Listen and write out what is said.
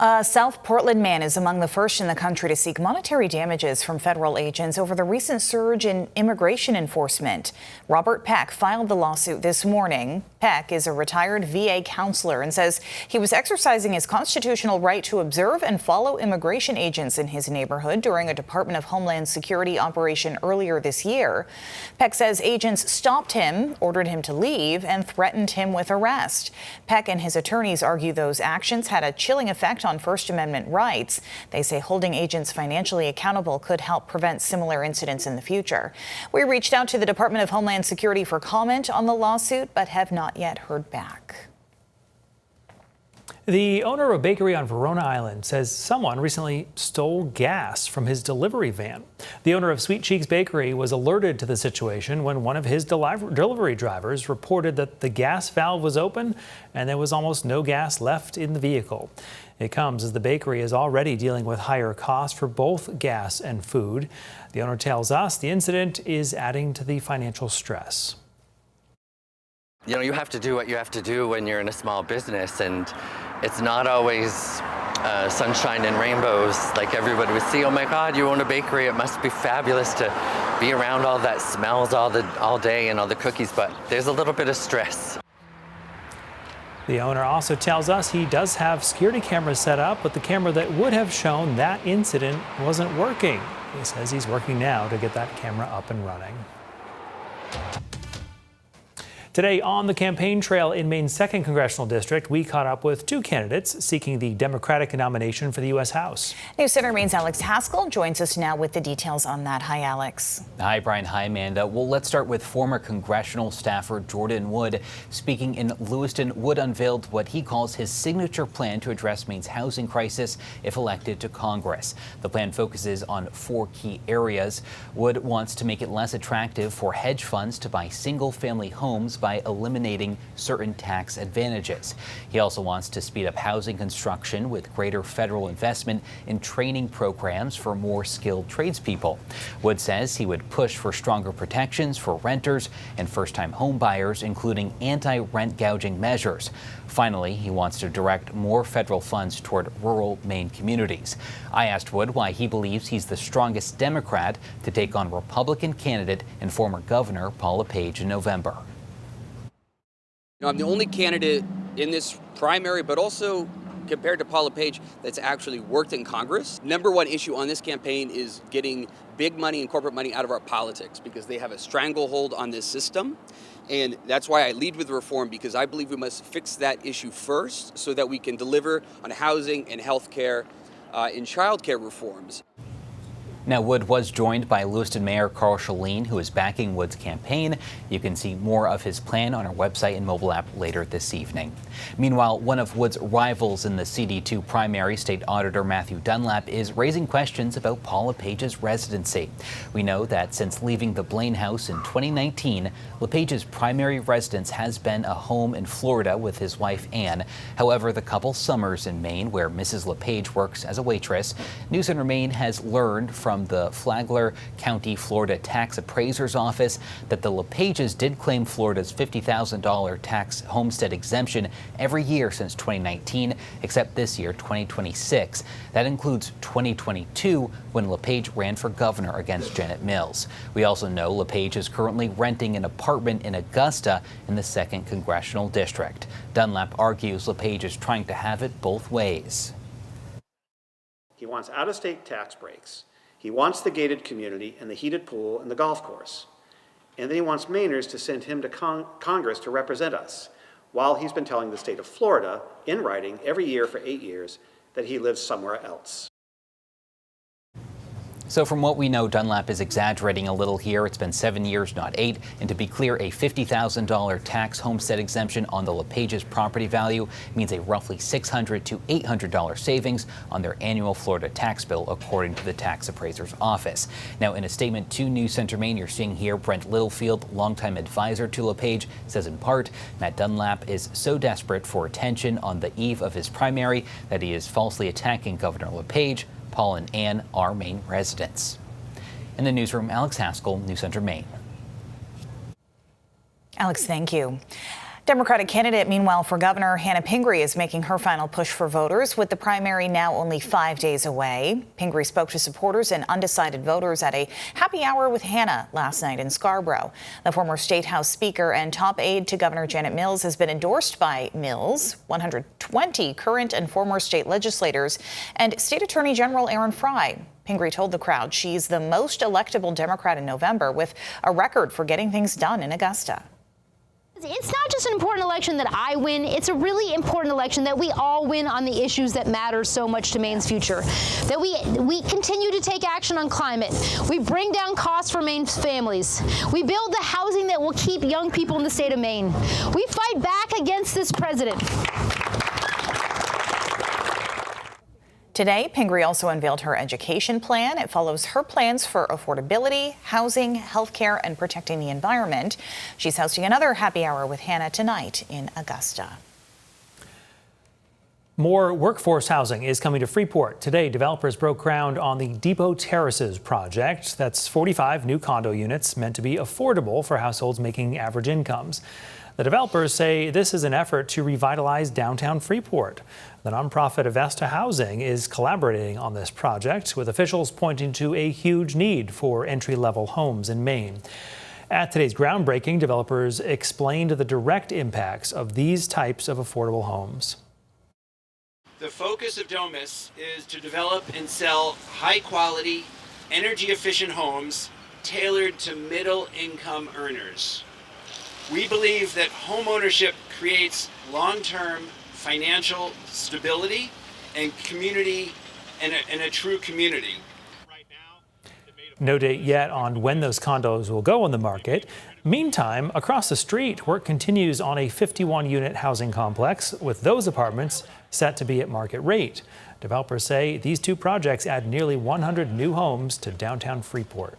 A South Portland man is among the first in the country to seek monetary damages from federal agents over the recent surge in immigration enforcement. Robert Peck filed the lawsuit this morning. Peck is a retired VA counselor and says he was exercising his constitutional right to observe and follow immigration agents in his neighborhood during a Department of Homeland Security operation earlier this year. Peck says agents stopped him, ordered him to leave, and threatened him with arrest. Peck and his attorneys argue those actions had a chilling effect on First Amendment rights. They say holding agents financially accountable could help prevent similar incidents in the future. We reached out to the Department of Homeland Security for comment on the lawsuit, but have not yet heard back. The owner of a bakery on Verona Island says someone recently stole gas from his delivery van. The owner of Sweet Cheeks Bakery was alerted to the situation when one of his delivery drivers reported that the gas valve was open and there was almost no gas left in the vehicle. It comes as the bakery is already dealing with higher costs for both gas and food. The owner tells us the incident is adding to the financial stress. You know, you have to do what you have to do when you're in a small business, and it's not always sunshine and rainbows like everybody would see. Oh my God, you own a bakery. It must be fabulous to be around all that smells all day and all the cookies, but there's a little bit of stress. The owner also tells us he does have security cameras set up, but the camera that would have shown that incident wasn't working. He says he's working now to get that camera up and running. Today on the campaign trail in Maine's 2nd Congressional District, we caught up with two candidates seeking the Democratic nomination for the U.S. House. News Center Maine's Alex Haskell joins us now with the details on that. Hi, Alex. Hi, Brian. Hi, Amanda. Well, let's start with former congressional staffer Jordan Wood. Speaking in Lewiston, Wood unveiled what he calls his signature plan to address Maine's housing crisis if elected to Congress. The plan focuses on 4 key areas. Wood wants to make it less attractive for hedge funds to buy single-family homes by eliminating certain tax advantages. He also wants to speed up housing construction with greater federal investment in training programs for more skilled tradespeople. Wood says he would push for stronger protections for renters and first-time home buyers, including anti-rent gouging measures. Finally, he wants to direct more federal funds toward rural Maine communities. I asked Wood why he believes he's the strongest Democrat to take on Republican candidate and former Governor Paul LePage in November. I'm the only candidate in this primary, but also compared to Paul LePage, that's actually worked in Congress. Number one issue on this campaign is getting big money and corporate money out of our politics, because they have a stranglehold on this system. And that's why I lead with reform, because I believe we must fix that issue first so that we can deliver on housing and health care and child care reforms. Now, Wood was joined by Lewiston Mayor Carl Shaleen, who is backing Wood's campaign. You can see more of his plan on our website and mobile app later this evening. Meanwhile, one of Wood's rivals in the CD2 primary, State Auditor Matthew Dunlap, is raising questions about Paul LePage's residency. We know that since leaving the Blaine house in 2019, LePage's primary residence has been a home in Florida with his wife, Ann. However, the couple summers in Maine, where Mrs. LePage works as a waitress. News Center Maine has learned from the Flagler County, Florida Tax Appraiser's Office that the LePages did claim Florida's $50,000 tax homestead exemption every year since 2019, except this year, 2026. That includes 2022, when LePage ran for governor against Janet Mills. We also know LePage is currently renting an apartment in Augusta in the 2nd Congressional District. Dunlap argues LePage is trying to have it both ways. He wants out-of-state tax breaks. He wants the gated community and the heated pool and the golf course. And then he wants Mainers to send him to Congress to represent us, while he's been telling the state of Florida, in writing, every year for 8 years, that he lives somewhere else. So from what we know, Dunlap is exaggerating a little here. It's been 7 years, not 8. And to be clear, a $50,000 tax homestead exemption on the LePage's property value means a roughly $600 to $800 savings on their annual Florida tax bill, according to the tax appraiser's office. Now, in a statement to News Center Maine, you're seeing here Brent Littlefield, longtime advisor to LePage, says in part, Matt Dunlap is so desperate for attention on the eve of his primary that he is falsely attacking Governor LePage. Paul and Ann are Maine residents. In the newsroom, Alex Haskell, News Center Maine. Alex, thank you. Democratic candidate, meanwhile, for governor, Hannah Pingree is making her final push for voters with the primary now only 5 days away. Pingree spoke to supporters and undecided voters at a happy hour with Hannah last night in Scarborough. The former State House Speaker and top aide to Governor Janet Mills has been endorsed by Mills, 120 current and former state legislators, and State Attorney General Aaron Frey. Pingree told the crowd she's the most electable Democrat in November with a record for getting things done in Augusta. It's not just an important election that I win, it's a really important election that we all win on the issues that matter so much to Maine's future. That we continue to take action on climate. We bring down costs for Maine's families. We build the housing that will keep young people in the state of Maine. We fight back against this president. Today, Pingree also unveiled her education plan. It follows her plans for affordability, housing, healthcare, and protecting the environment. She's hosting another happy hour with Hannah tonight in Augusta. More workforce housing is coming to Freeport. Today, developers broke ground on the Depot Terraces project. That's 45 new condo units meant to be affordable for households making average incomes. The developers say this is an effort to revitalize downtown Freeport. The nonprofit Avesta Housing is collaborating on this project, with officials pointing to a huge need for entry-level homes in Maine. At today's groundbreaking, developers explained the direct impacts of these types of affordable homes. The focus of Domus is to develop and sell high-quality, energy-efficient homes tailored to middle-income earners. We believe that homeownership creates long-term financial stability and community and a true community. No date yet on when those condos will go on the market. Meantime, across the street, work continues on a 51-unit housing complex, with those apartments set to be at market rate. Developers say these two projects add nearly 100 new homes to downtown Freeport.